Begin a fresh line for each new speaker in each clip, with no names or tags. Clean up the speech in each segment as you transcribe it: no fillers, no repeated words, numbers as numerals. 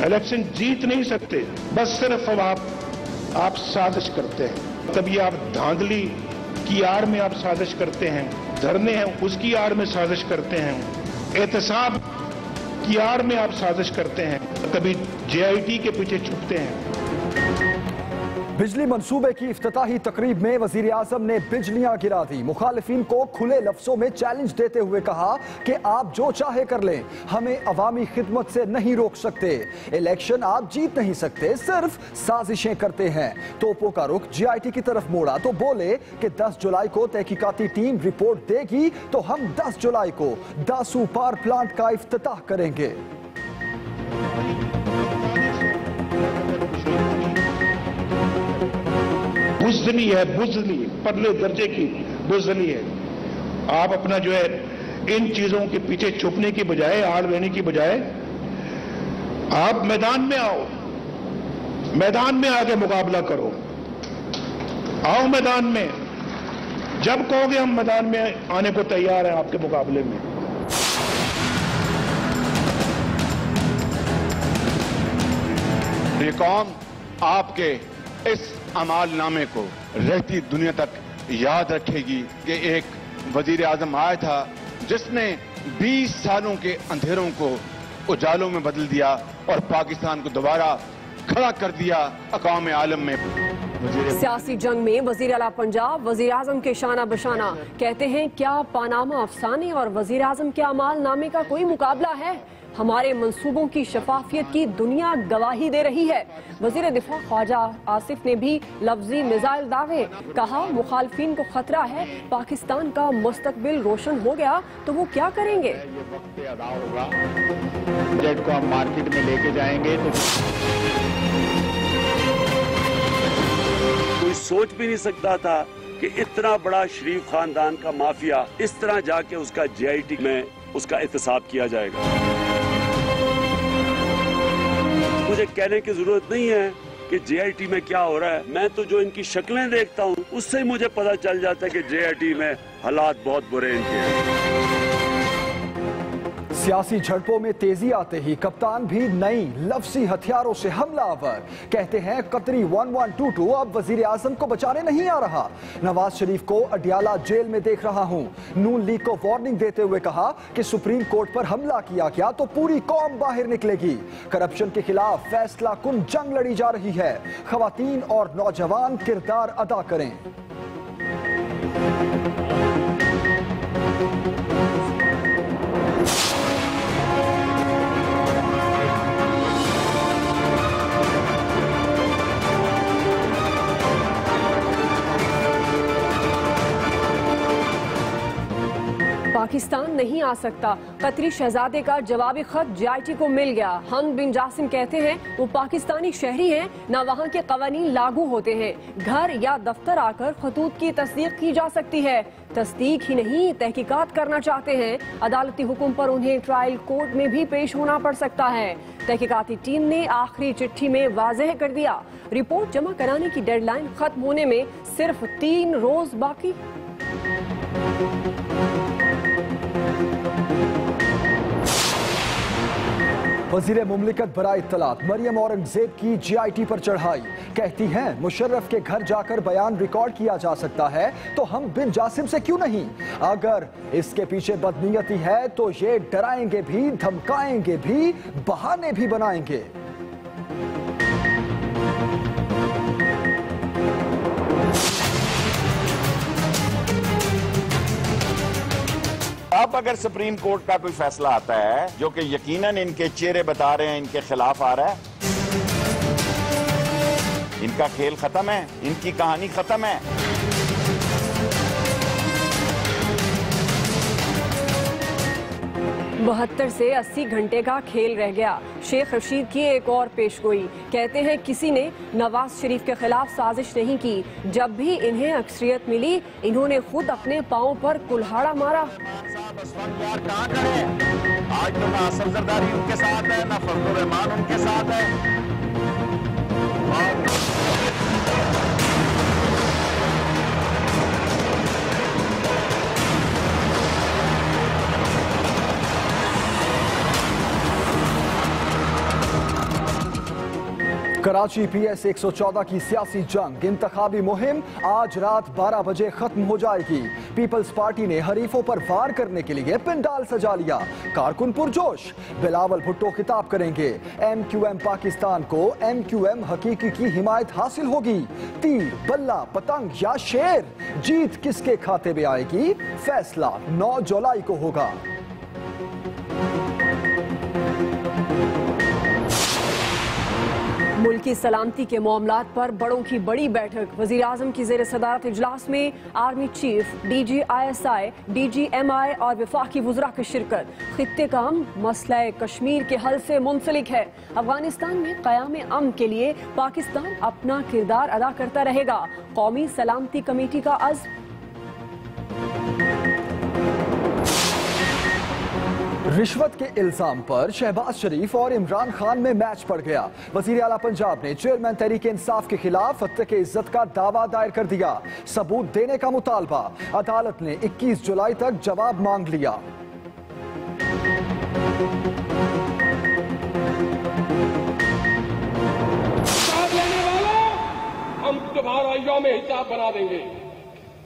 Election जीत नहीं सकते, बस सिर्फ आप साजिश करते हैं। तभी आप धांधली की आड़ में आप साजिश करते हैं, धरने हैं उसकी आड़ में साजिश करते हैं, एहतसाब की आड़ में आप साजिश करते हैं, कभी जेआईटी के पीछे छुपते हैं।
बिजली मंसूबे की इफ्तिताही तकरीब में वजीर आजम ने बिजलियां गिरा दी। मुखालिफिन को खुले लफ्जों में चैलेंज देते हुए कहा कि आप जो चाहे कर लें, हमें अवामी खिदमत से नहीं रोक सकते। इलेक्शन आप जीत नहीं सकते, सिर्फ साजिशें करते हैं। तोपों का रुख जीआईटी की तरफ मोड़ा तो बोले कि 10 जुलाई को तहकीकाती टीम रिपोर्ट देगी तो हम 10 जुलाई को दासू पावर प्लांट का इफ्तिताह करेंगे।
बुज़दिली है, बुज़दिली, परले दर्जे की बुज़दिली है। आप अपना जो है इन चीजों के पीछे छुपने की बजाय, आड़ लेने की बजाय आप मैदान में आओ, मैदान में आके मुकाबला करो। आओ मैदान में, जब कहोगे हम मैदान में आने को तैयार हैं आपके मुकाबले में।
ये कौम आपके इस अमालनामे को रहती दुनिया तक याद रखेगी कि एक वजीर आजम आया था जिसने 20 सालों के अंधेरों को उजालों में बदल दिया और पाकिस्तान को दोबारा खड़ा कर दिया अक़वाम आलम में।
सियासी जंग में वजीर आला पंजाब वजीर आजम के शाना बशाना। कहते हैं क्या पानामा अफसाने और वजीर आजम के अमालनामे का कोई मुकाबला है? हमारे मंसूबों की शफाफियत की दुनिया गवाही दे रही है। वजीर दिफा ख्वाजा आसिफ ने भी लफ्जी मिसाइल दागे। कहा मुखालफिन को खतरा है, पाकिस्तान का मुस्तकबिल रोशन हो गया तो वो क्या करेंगे?
बजट को हम मार्केट में लेके जाएंगे तो
कोई सोच भी नहीं सकता था कि इतना बड़ा शरीफ खानदान का माफिया इस तरह जाके उसका जेआईटी में उसका एहतसाब किया जाएगा। मुझे कहने की जरूरत नहीं है कि जेआईटी में क्या हो रहा है। मैं तो जो इनकी शक्लें देखता हूँ उससे ही मुझे पता चल जाता है कि जेआईटी में हालात बहुत बुरे इनके हैं।
सियासी झड़पों में तेजी आते ही कप्तान भी नई लफ्जी हथियारों से हमलावर। कहते हैं कतरी 1122 अब वजीर आजम को बचाने नहीं आ रहा। नवाज शरीफ को अडियाला जेल में देख रहा हूं। नून लीग को वार्निंग देते हुए कहा कि सुप्रीम कोर्ट पर हमला किया गया तो पूरी कौम बाहर निकलेगी। करप्शन के खिलाफ फैसला कुन जंग लड़ी जा रही है। खवातीन और नौजवान किरदार अदा करें।
पाकिस्तान नहीं आ सकता। कतरी शहजादे का जवाबी खत जेआईटी को मिल गया। हम बिन जासिम कहते हैं वो पाकिस्तानी शहरी हैं, न वहाँ के कवानीन लागू होते हैं। घर या दफ्तर आकर खतूत की तस्दीक की जा सकती है। तस्दीक ही नहीं, तहकीकात करना चाहते हैं। अदालती हुक्म पर उन्हें ट्रायल कोर्ट में भी पेश होना पड़ सकता है। तहकीकाती टीम ने आखिरी चिट्ठी में वाज़ेह कर दिया, रिपोर्ट जमा कराने की डेडलाइन खत्म होने में सिर्फ 3 रोज बाकी।
वज़ीर मुमलिकत बराए इत्तलात मरियम औरंगजेब की जीआईटी पर चढ़ाई। कहती हैं मुशर्रफ के घर जाकर बयान रिकॉर्ड किया जा सकता है तो हम बिन जासिम से क्यों नहीं? अगर इसके पीछे बदनीयती है तो ये डराएंगे भी, धमकाएंगे भी, बहाने भी बनाएंगे।
अब अगर सुप्रीम कोर्ट का कोई फैसला आता है जो कि यकीनन इनके चेहरे बता रहे हैं इनके खिलाफ आ रहा है, इनका खेल खत्म है, इनकी कहानी खत्म है।
72 से 80 घंटे का खेल रह गया। शेख रशीद की एक और पेशगोई। कहते हैं किसी ने नवाज शरीफ के खिलाफ साजिश नहीं की। जब भी इन्हें अक्सरियत मिली इन्होंने खुद अपने पांव पर कुल्हाड़ा मारा।
आज तो ना असद जरदारी उनके साथ है, ना फजलुर रहमान उनके साथ है।
कराची PS 114 की सियासी जंग इंतखाबी मुहिम आज रात 12 बजे खत्म हो जाएगी। पीपल्स पार्टी ने हरीफों पर वार करने के लिए पंडाल सजा लिया। कारकुन पुरजोश, बिलावल भुट्टो खिताब करेंगे। MQM पाकिस्तान को MQM हकीकी की हिमायत हासिल होगी। तीर, बल्ला, पतंग या शेर, जीत किसके खाते में आएगी, फैसला 9 जुलाई को होगा।
मुल्की सलामती के मामलात पर बड़ों की बड़ी बैठक। वजीर आजम की जेर सदारत इजलास में army chief, DG ISI, DG MI और वफाकी वुज़रा की शिरकत। खित्ते का मसला कश्मीर के हल से मुंसलिक है। अफगानिस्तान में क़याम अमन के लिए पाकिस्तान अपना किरदार अदा करता रहेगा। कौमी सलामती कमेटी का अज़्म।
रिश्वत के इल्जाम पर शहबाज शरीफ और इमरान खान में मैच पड़ गया। वजीर आला पंजाब ने चेयरमैन तहरीक इंसाफ के खिलाफ हत्या इज्जत का दावा दायर कर दिया। सबूत देने का मुतालबा। अदालत ने 21 जुलाई तक जवाब मांग लिया।
हिसाब लेने वालों, हम तुम्हारा यौम हिसाब बना देंगे।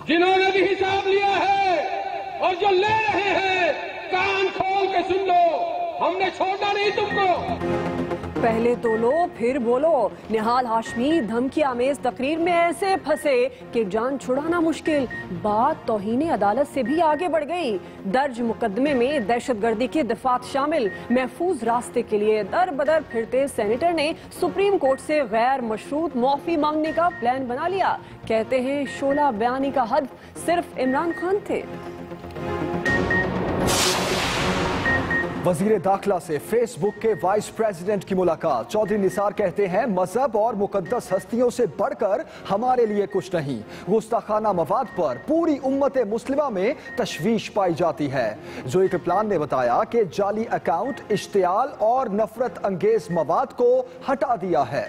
जिन्होंने भी हिसाब लिया है और जो ले रहे हैं, कान खोल के सुन लो, हमने छोड़ा नहीं तुमको।
पहले तोलो फिर बोलो। निहाल हाशमी धमकी आमेज तकरीर में ऐसे फंसे कि जान छुड़ाना मुश्किल। बात तौहीन अदालत से भी आगे बढ़ गई। दर्ज मुकदमे में दहशतगर्दी की दफात शामिल। महफूज रास्ते के लिए दर बदर फिरते सेनेटर ने सुप्रीम कोर्ट से गैर मशरूत मुआफी मांगने का प्लान बना लिया। कहते हैं शोला बयानी का हदफ सिर्फ इमरान खान थे।
वजीर दाखिला से फेसबुक के वाइस प्रेसिडेंट की मुलाकात। चौधरी निसार कहते हैं मजहब और मुकद्दस हस्तियों से बढ़कर हमारे लिए कुछ नहीं। गुस्ताखाना मवाद पर पूरी उम्मत मुस्लिमा में तशवीश पाई जाती है। जोई के प्लान ने बताया कि जाली अकाउंट, इश्तियाल और नफरत अंगेज मवाद को हटा दिया है।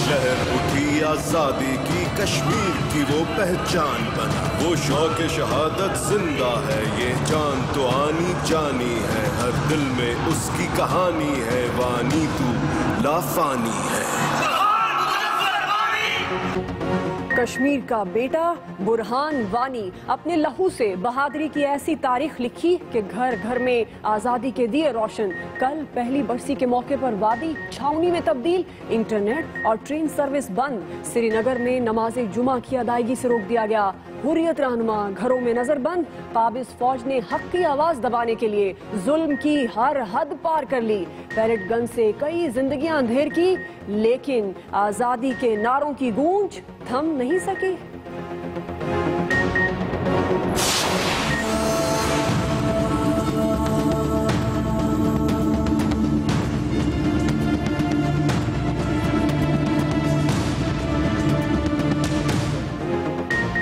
लहर उठी आजादी की, कश्मीर की वो पहचान बना। वो शौक शहादत जिंदा है, ये जान तो आनी जानी है। हर दिल में उसकी कहानी है, वानी तू लाफानी है।
कश्मीर का बेटा बुरहान वानी अपने लहू से बहादुरी की ऐसी तारीख लिखी कि घर घर में आज़ादी के दिए रोशन। कल पहली बरसी के मौके पर वादी छावनी में तब्दील। इंटरनेट और ट्रेन सर्विस बंद। श्रीनगर में नमाज जुमा की अदायगी से रोक दिया गया। हुर्रियत रहनुमा घरों में नजर बंद। काबिज फौज ने हक की आवाज दबाने के लिए जुल्म की हर हद पार कर ली। पैलेट गन से कई जिंदगियां अंधेर की, लेकिन आजादी के नारों की गूंज थम नहीं सकी।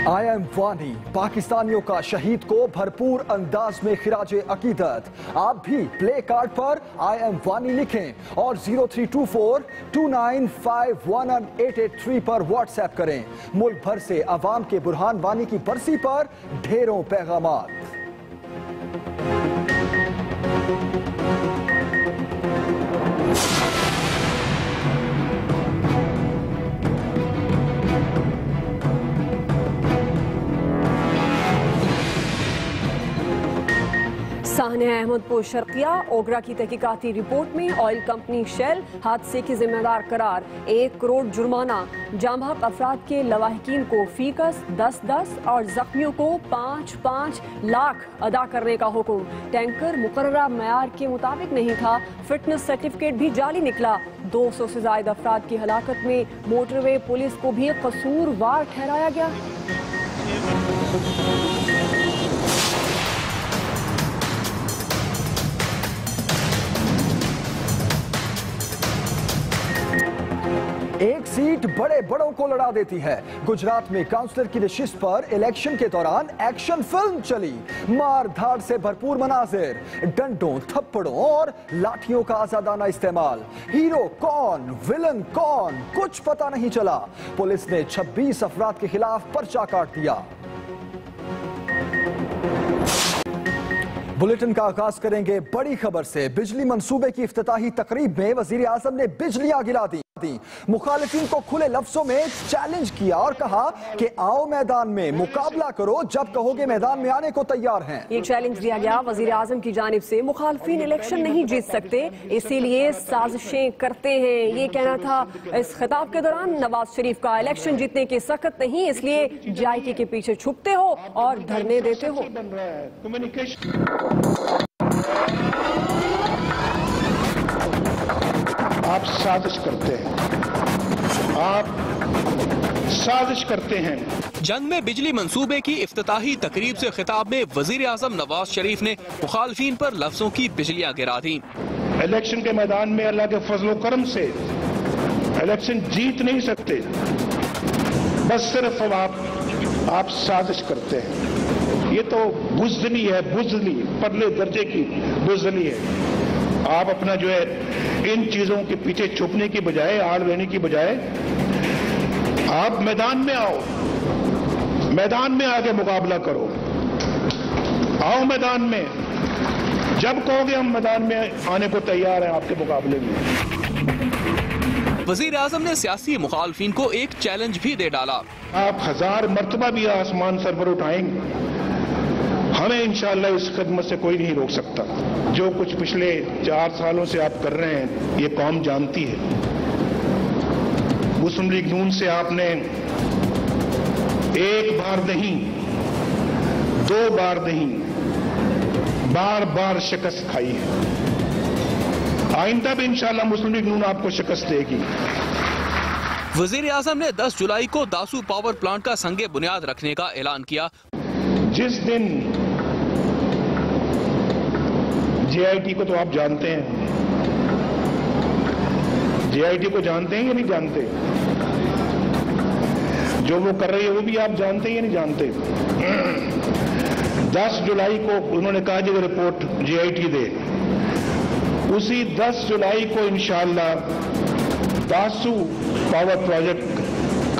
आई एम वानी पाकिस्तानियों का शहीद को भरपूर अंदाज में खिराजे अकीदत। आप भी प्ले कार्ड पर आई एम वानी लिखें और 032429518883 पर व्हाट्सएप करें। मुल्क भर से अवाम के बुरहान वानी की बरसी पर ढेरों पैगामात।
साहने अहमदपुर शर्किया ओगरा की तहकीकाती रिपोर्ट में ऑयल कंपनी शेल हादसे के जिम्मेदार करार। 1 करोड़ जुर्माना। जामहक अफराद के लवाहिकीन को फीकस 10-10 और जख्मियों को 5-5 लाख अदा करने का हुक्म। टैंकर मुकर्ररा मयार के मुताबिक नहीं था। फिटनेस सर्टिफिकेट भी जाली निकला। 200 से ज्यादा अफराद की हलाकत में मोटरवे पुलिस को भी कसूरवार ठहराया गया।
एक सीट बड़े बड़ों को लड़ा देती है। गुजरात में काउंसलर की नशिस्त पर इलेक्शन के दौरान एक्शन फिल्म चली। मार धाड़ से भरपूर मनाजिर, डंडों, थप्पड़ों और लाठियों का आजादाना इस्तेमाल। हीरो कौन, विलन कौन, कुछ पता नहीं चला। पुलिस ने 26 अफराद के खिलाफ पर्चा काट दिया। बुलेटिन का आगाज करेंगे बड़ी खबर से। बिजली मंसूबे की इफ्तिताही तकरीब में वजीर आजम ने बिजलियां गिरा दी। मुखालिफिन को खुले लफ्जों में चैलेंज किया और कहा कि आओ मैदान में मुकाबला करो, जब कहोगे मैदान में आने को तैयार हैं।
ये चैलेंज दिया गया वजीर आजम की जानिब से। मुखालिफिन इलेक्शन नहीं जीत सकते, इसीलिए साजिशें करते हैं, ये कहना था इस खिताब के दौरान नवाज शरीफ का। इलेक्शन जीतने की सख्त नहीं, इसलिए JIT के पीछे छुपते हो और धरने देते हो।
आप साजिश करते हैं, आप साजिश करते हैं।
जंग में बिजली मंसूबे की इफ्तिताही तकरीब से खिताब में वजीर आजम नवाज शरीफ ने मुखालफीन पर लफ्जों की बिजलियां गिरा दी।
इलेक्शन के मैदान में अल्लाह के फजल करम से इलेक्शन जीत नहीं सकते, बस सिर्फ आप साजिश करते हैं। ये तो बुज़दिली है, बुज़दिली, पहले दर्जे की बुज़दिली है। आप अपना जो है इन चीजों के पीछे छुपने की बजाय, आड़ लेने की बजाय आप मैदान में आओ, मैदान में आके मुकाबला करो। आओ मैदान में, जब कहोगे हम मैदान में आने को तैयार हैं आपके मुकाबले में।
वजीर आजम ने सियासी मुखालफीन को एक चैलेंज भी दे डाला।
आप 1000 मरतबा भी आसमान सर पर उठाएंगे, हमें इंशाअल्लाह इस खिदमत से कोई नहीं रोक सकता। जो कुछ पिछले 4 सालों से आप कर रहे हैं ये कौम जानती है। मुस्लिम लीग नून से आपने एक बार नहीं, 2 बार नहीं, बार बार शिकस्त खाई है। आइंदा भी इंशाअल्लाह मुस्लिम लीग नून आपको शिकस्त देगी।
वजीर आजम ने 10 जुलाई को दासू पावर प्लांट का संगे बुनियाद रखने का ऐलान किया।
जिस दिन JIT को तो आप जानते हैं, JIT को जानते हैं या नहीं जानते? जो वो कर रही है वो भी आप जानते हैं या नहीं जानते? 10 जुलाई को उन्होंने कहा कि रिपोर्ट JIT दे। उसी 10 जुलाई को इंशाअल्लाह दासू पावर प्रोजेक्ट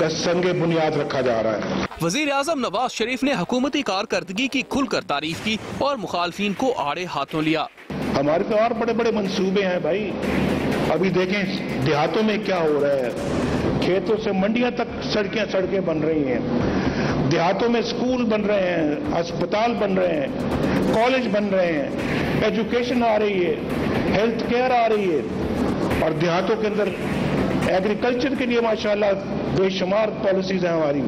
का संगे बुनियाद रखा जा रहा है।
वजीर आजम नवाज शरीफ ने हुकूमती कारकर्दगी की खुलकर तारीफ की और मुखालफीन को आड़े हाथों लिया।
हमारे तो और बड़े बड़े मंसूबे हैं भाई। अभी देखें देहातों में क्या हो रहा है, खेतों से मंडियां तक सड़कें बन रही हैं, देहातों में स्कूल बन रहे हैं, अस्पताल बन रहे हैं, कॉलेज बन रहे हैं, एजुकेशन आ रही है, हेल्थ केयर आ रही है, और देहातों के अंदर एग्रीकल्चर के लिए माशाल्लाह बेशुमार पॉलिसीज हैं हमारी।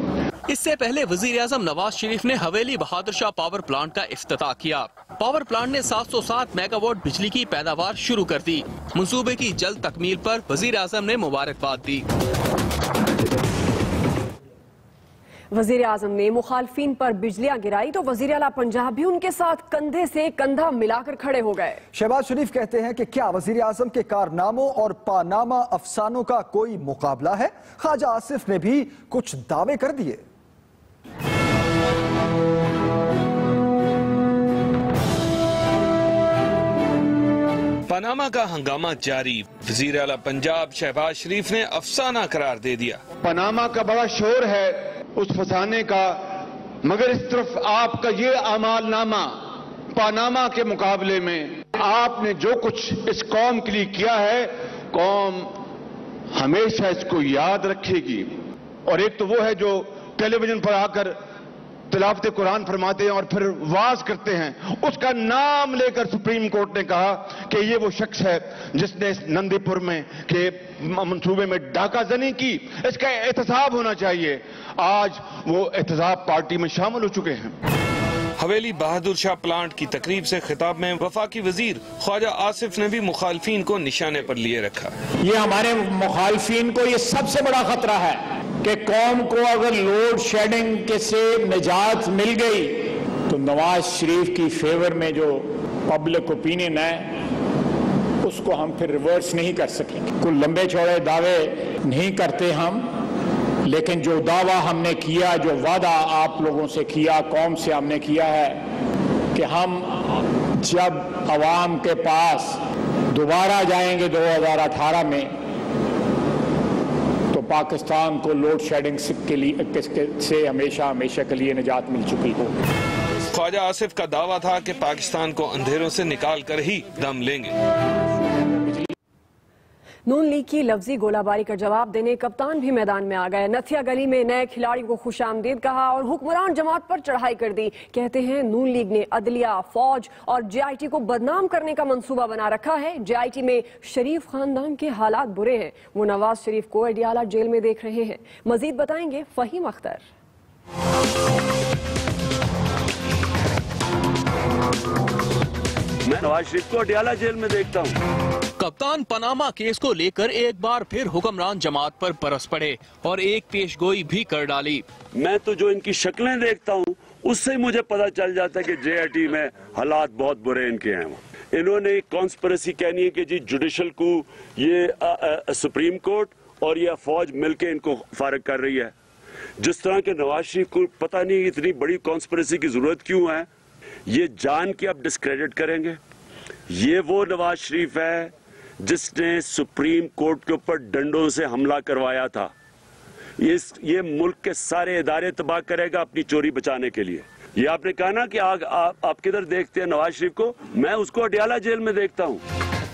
इससे पहले वजीर आजम नवाज शरीफ ने हवेली बहादुर शाह पावर प्लांट का इफ्तिताह किया। पावर प्लांट ने 707 मेगावाट बिजली की पैदावार शुरू कर दी। मंसूबे की जल्द तकमील पर वजीर आजम ने मुबारकबाद दी।
वजीर आजम ने मुखालफीन पर बिजलियां गिराई तो वजीर आला पंजाब भी उनके साथ कंधे से कंधा मिलाकर खड़े हो गए।
शहबाज शरीफ कहते हैं कि क्या वजीर आजम के कारनामों और पानामा अफसानों का कोई मुकाबला है? ख्वाजा आसिफ ने भी कुछ दावे कर दिए।
पनामा का हंगामा जारी। वजीर आला पंजाब शहबाज शरीफ ने अफसाना करार दे दिया।
पनामा का बड़ा शोर है उस फसाने का, मगर इस तरफ आपका ये अमालनामा पनामा के मुकाबले में आपने जो कुछ इस कौम के लिए किया है, कौम हमेशा इसको याद रखेगी। और एक तो वो है जो टेलीविजन पर आकर तिलावत कुरान फरमाते हैं और फिर वाज करते हैं, उसका नाम लेकर सुप्रीम कोर्ट ने कहा कि ये वो शख्स है जिसने नंदीपुर में के मंसूबे में डाकाजनी की, इसका एहतसाब होना चाहिए। आज वो एहतसाब पार्टी में शामिल हो चुके हैं।
हवेली बहादुर शाह प्लांट की तकरीब से खिताब में वफाकी वजीर ख्वाजा आसिफ ने भी मुखालफीन को निशाने पर लिए रखा।
ये हमारे मुखालफीन को ये सबसे बड़ा खतरा है कि कौम को अगर लोड शेडिंग के से निजात मिल गई तो नवाज शरीफ की फेवर में जो पब्लिक ओपिनियन है उसको हम फिर रिवर्स नहीं कर सकेंगे। कोई लंबे चौड़े दावे नहीं करते हम, लेकिन जो दावा हमने किया, जो वादा आप लोगों से किया, कौम से हमने किया है कि हम जब अवाम के पास दोबारा जाएंगे 2018 में तो पाकिस्तान को लोड शेडिंग से हमेशा के लिए निजात मिल चुकी हो।
ख्वाजा आसिफ का दावा था कि पाकिस्तान को अंधेरों से निकाल कर ही दम लेंगे।
नून लीग की लफ्जी गोलाबारी का जवाब देने कप्तान भी मैदान में आ गए। नथिया गली में नए खिलाड़ियों को खुशामदीद कहा और हुक्मरान जमात पर चढ़ाई कर दी। कहते हैं नून लीग ने अदलिया, फौज और JIT को बदनाम करने का मंसूबा बना रखा है। JIT में शरीफ खानदान के हालात बुरे हैं। वो नवाज शरीफ को अडियाला जेल में देख रहे हैं। मजीद बताएंगे फहीम अख्तर।
मैं नवाज शरीफ को अडियाला जेल में देखता हूँ।
कप्तान पनामा केस को लेकर एक बार फिर हुक्मरान जमात पर बरस पड़े और एक पेशगोई भी कर डाली।
मैं तो जो इनकी शक्लें देखता हूँ उससे मुझे पता चल जाता है कि JIT में हालात बहुत बुरे इनके हैं। इन्होंने एक कॉन्स्पिरेसी कहनी है कि जी जुडिशल को ये सुप्रीम कोर्ट और ये फौज मिलके इनको फारिग कर रही है। जिस तरह के नवाज शरीफ को पता नहीं इतनी बड़ी कॉन्स्पिरेसी की जरूरत क्यों है। ये जान के अब डिस्क्रेडिट करेंगे। ये वो नवाज शरीफ है जिसने सुप्रीम कोर्ट के ऊपर डंडों से हमला करवाया था। ये मुल्क के सारे इदारे तबाह करेगा अपनी चोरी बचाने के लिए। ये आपने कहा ना कि आप किधर देखते हैं नवाज शरीफ को, मैं उसको अडियाला जेल में देखता हूँ।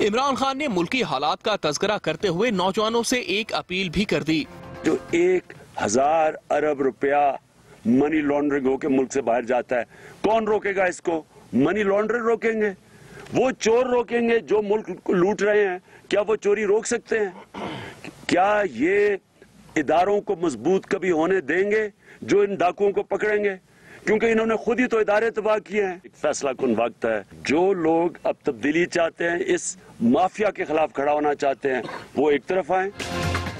इमरान खान ने मुल्की हालात का तज़किरा करते हुए नौजवानों से एक अपील भी कर दी।
जो 1000 अरब रुपया मनी लॉन्ड्रिंग होकर मुल्क से बाहर जाता है, कौन रोकेगा इसको? मनी लॉन्ड्रर रोकेंगे, वो चोर रोकेंगे जो मुल्क लूट रहे हैं। क्या वो चोरी रोक सकते हैं? क्या ये इदारों को मजबूत कभी होने देंगे जो इन डाकुओं को पकड़ेंगे? क्योंकि इन्होंने खुद ही तो इदारे तबाह किए हैं। फैसला कुन वक्त है। जो लोग अब तब्दीली चाहते हैं, इस माफिया के खिलाफ खड़ा होना चाहते हैं, वो एक तरफ आए।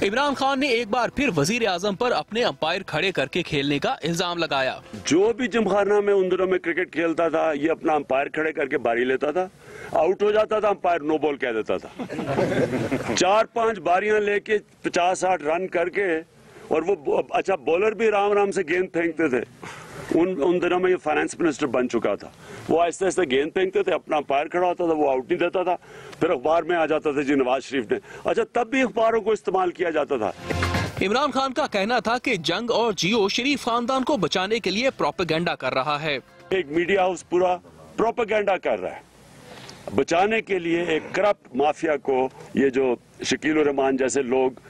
इमरान खान ने एक बार फिर वजीर आजम पर अपने अंपायर खड़े करके खेलने का इल्जाम लगाया।
जो भी जिमखाना में उन दिनों में क्रिकेट खेलता था, ये अपना अंपायर खड़े करके बारी लेता था, आउट हो जाता था, अंपायर नो बॉल कह देता था। 4-5 बारियां लेके 50-60 रन करके, और वो अच्छा बॉलर भी राम राम से गेंद फेंकते थे। उन दिनों में ये फाइनेंस मिनिस्टर बन चुका था। वो आहिस्ते आहिस्ते गेंद फेंकते थे, अपना अंपायर खड़ा होता था, वो आउट नहीं देता था, फिर अखबार में आ जाता था जी नवाज शरीफ ने। अच्छा, तब भी अखबारों को इस्तेमाल किया जाता था।
इमरान खान का कहना था कि जंग और जियो शरीफ खानदान को बचाने के लिए प्रोपेगेंडा कर रहा है।
एक मीडिया हाउस पूरा प्रोपेगेंडा कर रहा है बचाने के लिए एक करप्ट माफिया को। ये जो शकील उर रहमान जैसे लोग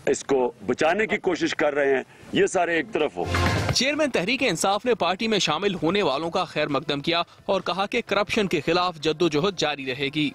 इसको बचाने की कोशिश कर रहे हैं, ये सारे एक तरफ हो।
चेयरमैन तहरीक इंसाफ ने पार्टी में शामिल होने वालों का खैर मकदम किया और कहा कि करप्शन के खिलाफ जद्दोजहद जारी रहेगी।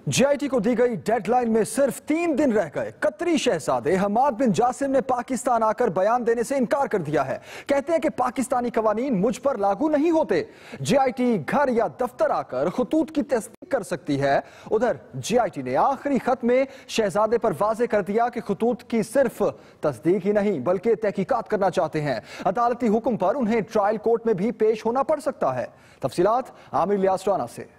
JIT को दी गई डेडलाइन में सिर्फ 3 दिन रह गए। कतरी शहजादे हमाद बिन जासिम ने पाकिस्तान आकर बयान देने से इनकार कर दिया है। कहते हैं कि पाकिस्तानी कवानीन मुझ पर लागू नहीं होते। JIT घर या दफ्तर आकर खतूत की तस्दीक कर सकती है। उधर JIT ने आखिरी खत में शहजादे पर वाजे कर दिया कि खतूत की सिर्फ तस्दीक ही नहीं बल्कि तहकीकात करना चाहते हैं। अदालती हुक्म पर उन्हें ट्रायल कोर्ट में भी पेश होना पड़ सकता है। तफसीलात आमिर इलियास राना से।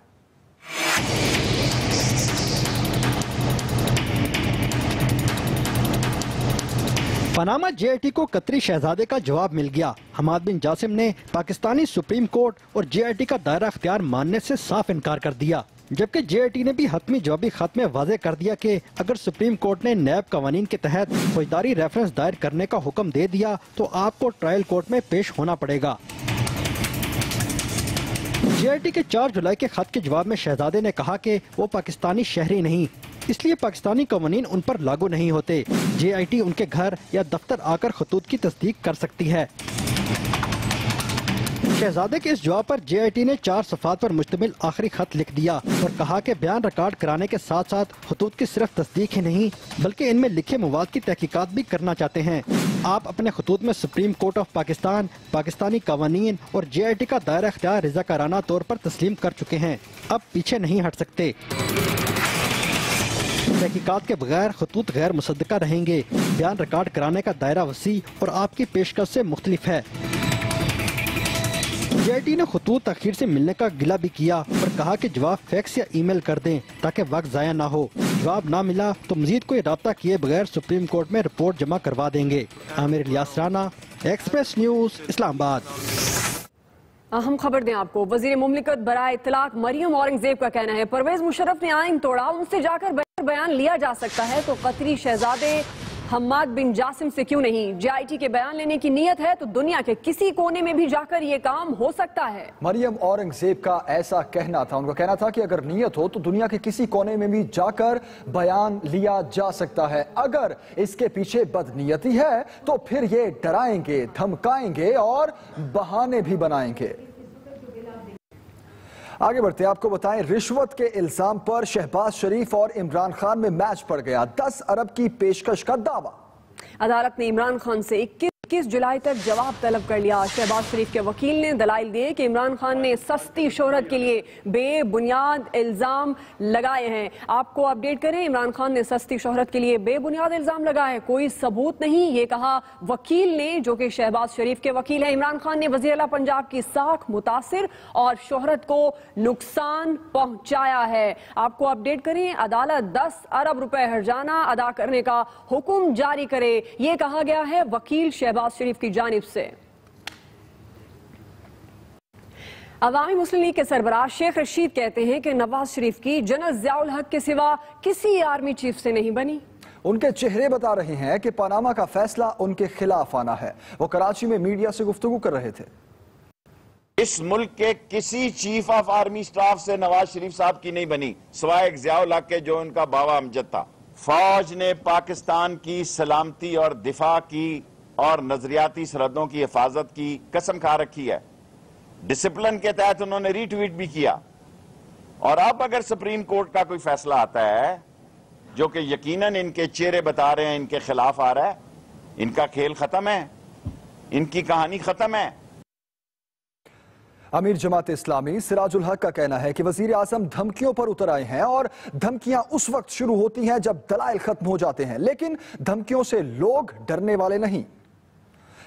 पनामा JIT को कतरी शहजादे का जवाब मिल गया। हमाद बिन जासिम ने पाकिस्तानी सुप्रीम कोर्ट और JIT का दायरा अख्तियार मानने से साफ इनकार कर दिया, जबकि JIT ने भी हतमी जवाबी खत में वाजे कर दिया कि अगर सुप्रीम कोर्ट ने नैब कवानीन के तहत फौजदारी रेफरेंस दायर करने का हुक्म दे दिया तो आपको ट्रायल कोर्ट में पेश होना पड़ेगा। JIT के 4 जुलाई के खत के जवाब में शहजादे ने कहा कि वो पाकिस्तानी शहरी नहीं, इसलिए पाकिस्तानी कवानीन उन पर लागू नहीं होते। JIT उनके घर या दफ्तर आकर खतूत की तस्दीक कर सकती है। शहजादे के इस जवाब पर JIT ने 4 सफ़ात पर मुश्तमिल आखिरी खत लिख दिया और कहा कि बयान रिकॉर्ड कराने के साथ साथ खतूत की सिर्फ तस्दीक ही नहीं बल्कि इनमें लिखे मवाद की तहकीकात भी करना चाहते हैं। आप अपने खतूत में supreme court of Pakistan, Pakistani कवानीन और JIT का दायरा इख्तियार रज़ाकाराना तौर पर तस्लीम कर चुके हैं। अब पीछे नहीं हट सकते। तहकीकात के बगैर खतूत गैर मुसद्दका रहेंगे। बयान रिकॉर्ड कराने का दायरा वसी और आपकी पेशकश से मुख्तलिफ है। JIT ने खतूत तखीर से मिलने का गिला भी किया और कहा कि जवाब फैक्स या ईमेल कर दें ताकि वक्त ज़ाया ना हो। जवाब ना मिला तो मजीद कोई राब्ता किए बगैर सुप्रीम कोर्ट में रिपोर्ट जमा करवा देंगे। Aamir Ilyas Rana, express news, Islamabad.
अहम खबर दें आपको, वजीर मुमलिकत बराए इत्तलाक मरियम औरंगजेब का कहना है परवेज मुशर्रफ ने आइन तोड़ा, उनसे जाकर बयान लिया जा सकता है तो कतरी शहजादे हम्माद बिन जासिम से क्यों नहीं? JIT के बयान लेने की नीयत है तो दुनिया के किसी कोने में भी जाकर ये काम हो सकता है।
मरियम औरंगजेब का ऐसा कहना था। उनका कहना था कि अगर नीयत हो तो दुनिया के किसी कोने में भी जाकर बयान लिया जा सकता है। अगर इसके पीछे बदनीयती है तो फिर ये डराएंगे, धमकाएंगे और बहाने भी बनाएंगे। आगे बढ़ते आपको बताएं, रिश्वत के इल्जाम पर शहबाज शरीफ और इमरान खान में मैच पड़ गया। 10 अरब की पेशकश का दावा।
अदालत ने इमरान खान से 21 जुलाई तक जवाब तलब कर लिया। शहबाज शरीफ के वकील ने दलाइल दिए कि इमरान खान ने सस्ती शोहरत के लिए बेबुनियाद इल्जाम लगाए हैं। आपको अपडेट करें, इमरान खान ने सस्ती शोहरत के लिए बेबुनियाद इल्जाम लगाए, कोई सबूत नहीं, ये कहा वकील ने, जो कि शहबाज शरीफ के वकील हैं। इमरान खान ने वज़ीर आला पंजाब की साख मुतासिर और शोहरत को नुकसान पहुंचाया है। आपको अपडेट करें, अदालत 10 अरब रुपए हर्जाना अदा करने का हुक्म जारी करे, ये कहा गया है वकील शहबाज शरीफ की जानिब से। अवामी मुस्लिम लीग के सरबराह शेख रशीद कहते हैं कि नवाज शरीफ की जनरल ज़ियाउल हक के सिवा किसी आर्मी चीफ से नहीं बनी।
उनके चेहरे बता रहे हैं कि पनामा का फैसला उनके खिलाफ आना है। वो कराची में मीडिया से गुफ्तगू कर रहे थे।
इस मुल्क के किसी चीफ ऑफ आर्मी स्टाफ से नवाज शरीफ साहब की नहीं बनी, सिवाय ज़ियाउल हक के, जो उनका बाबा अमजद था। फौज ने पाकिस्तान की सलामती और दिफा की और नजरियाती सरहदों की हिफाजत की कसम खा रखी है। डिसिप्लिन के तहत उन्होंने रीट्वीट भी किया। और अब अगर सुप्रीम कोर्ट का कोई फैसला आता है जो कि यकीनन इनके चेहरे बता रहे हैं इनके खिलाफ आ रहा है, इनका खेल खत्म है, इनकी कहानी खत्म है।
अमीर जमात इस्लामी सिराजुल हक का कहना है कि वजीर आजम धमकियों पर उतर आए हैं और धमकियां उस वक्त शुरू होती हैं जब दलाइल खत्म हो जाते हैं, लेकिन धमकियों से लोग डरने वाले नहीं।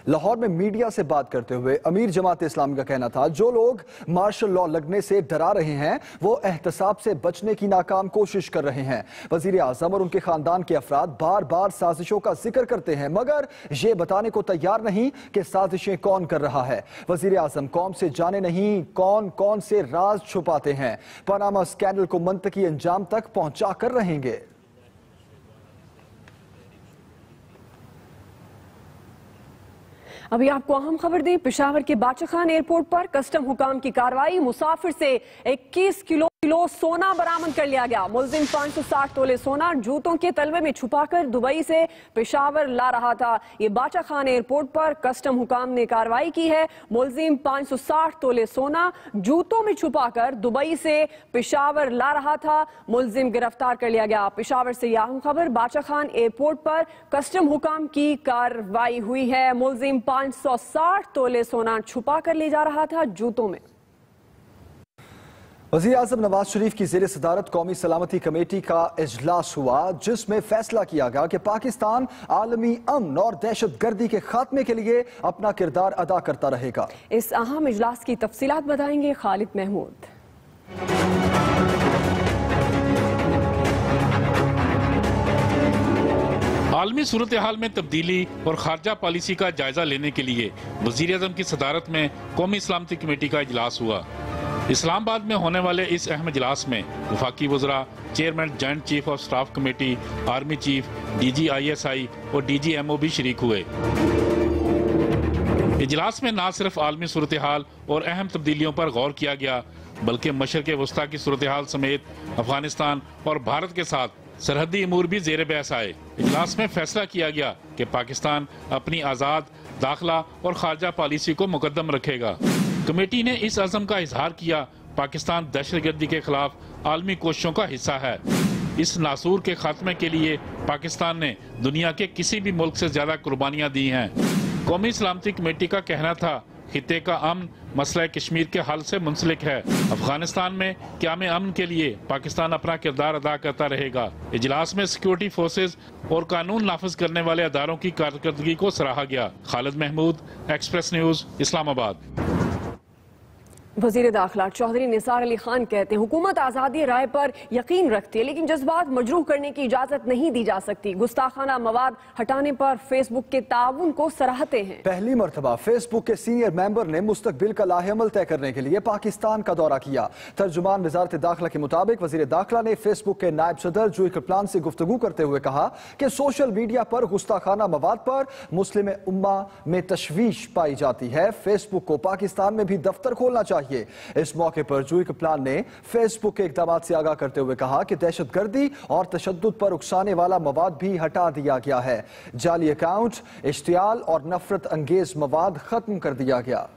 लाहौर में मीडिया से बात करते हुए अमीर जमात इस्लामी का कहना था, जो लोग मार्शल लॉ लगने से डरा रहे हैं वो एहतसाब से बचने की नाकाम कोशिश कर रहे हैं। वजीर आजम और उनके खानदान के अफराद बार बार साजिशों का जिक्र करते हैं, मगर ये बताने को तैयार नहीं कि साजिशें कौन कर रहा है। वजीर आजम कौम से जाने नहीं कौन कौन से राज छुपाते हैं। पनामा स्कैंडल को मंतकी अंजाम तक पहुंचा कर रहेंगे।
अभी आपको अहम खबर दें, पेशावर के बाचा खान एयरपोर्ट पर कस्टम हुकाम की कार्रवाई। मुसाफिर से 21 किलो सोना बरामद कर लिया गया। मुलजिम 560 तोले सोना जूतों के तलवे में छुपाकर दुबई से पेशावर ला रहा था। ये बाचा खान एयरपोर्ट पर कस्टम हुकाम ने कार्रवाई की है। मुलजिम 560 तोले सोना जूतों में छुपाकर दुबई से पेशावर ला रहा था। मुलजिम गिरफ्तार कर लिया गया। पेशावर से यह अहम खबर, बाचा खान एयरपोर्ट पर कस्टम हुकाम की कार्रवाई हुई है। मुलजिम 560 तोले सोना छुपा कर ले जा रहा था जूतों में।
वज़ीर आज़म नवाज शरीफ की ज़ेर सदारत कौमी सलामती कमेटी का इजलास हुआ, जिसमें फैसला किया गया कि पाकिस्तान आलमी अमन और दहशत गर्दी के खात्मे के लिए अपना किरदार अदा करता रहेगा।
इस अहम इजलास की तफसीलात बताएंगे खालिद महमूद।
आलमी सूरत हाल में तब्दीली और खारजा पॉलिसी का जायजा लेने के लिए वज़ीर आज़म की सदारत में कौमी सलामती कमेटी का इजलास हुआ। इस्लामाबाद में होने वाले इस अहम इजलास में वफाकी वज़रा, chairman joint chief of staff committee, army chief, DG ISI और DG MO भी शरीक हुए। इजलास में न सिर्फ आलमी सूरत हाल और अहम तब्दीलियों पर गौर किया गया, बल्कि मशरक़ वस्ता की सूरत हाल समेत अफगानिस्तान और भारत के साथ सरहदी अमूर भी ज़ेर बहस आए। इजलास में फैसला किया गया कि पाकिस्तान अपनी आज़ाद दाखिला और खारजा पॉलिसी को मुकद्दम रखेगा। कमेटी ने इस अज़म का इजहार किया, पाकिस्तान दहशतगर्दी के खिलाफ आलमी कोशिशों का हिस्सा है। इस नासूर के खात्मे के लिए पाकिस्तान ने दुनिया के किसी भी मुल्क से ज्यादा कुर्बानियां दी हैं। कौमी सलामती कमेटी का कहना था, खिते का अमन मसला कश्मीर के हल से मुंसलिक है। अफगानिस्तान में क़याम अमन के लिए पाकिस्तान अपना किरदार अदा करता रहेगा। इजलास में सिक्योरिटी फोर्सेज और कानून नाफिज करने वाले अदारों की कारकर्दगी को सराहा गया। Khalid Mahmood, express news, Islamabad.
वजीर दाखिला चौधरी निसार अली खान कहते हैं हुकूमत आज़ादी राय पर यकीन रखती है, लेकिन जज्बात मजरूह करने की इजाजत नहीं दी जा सकती। गुस्ताखाना मवाद हटाने पर फेसबुक के ताउन को सराहते हैं।
पहली मरतबा फेसबुक के सीनियर मेंबर ने मुस्तकबिल का लाहेअमल तय करने के लिए पाकिस्तान का दौरा किया। तर्जुमान वजारत दाखिला के मुताबिक वजीर दाखिला ने फेसबुक के नायब सदर जुई कप्लान से गुफ्तगू करते हुए कहा कि सोशल मीडिया पर गुस्ताखाना मवाद पर मुस्लिम उम्मा में तशवीश पाई जाती है। फेसबुक को पाकिस्तान में भी दफ्तर खोलना चाहिए। इस मौके पर जुई कप्लान ने फेसबुक के इकदाम से आगाह करते हुए कहा कि दहशतगर्दी और तशद्दुद पर उकसाने वाला मवाद भी हटा दिया गया है। जाली अकाउंट, इश्तियाल और नफरत अंगेज मवाद खत्म कर दिया गया।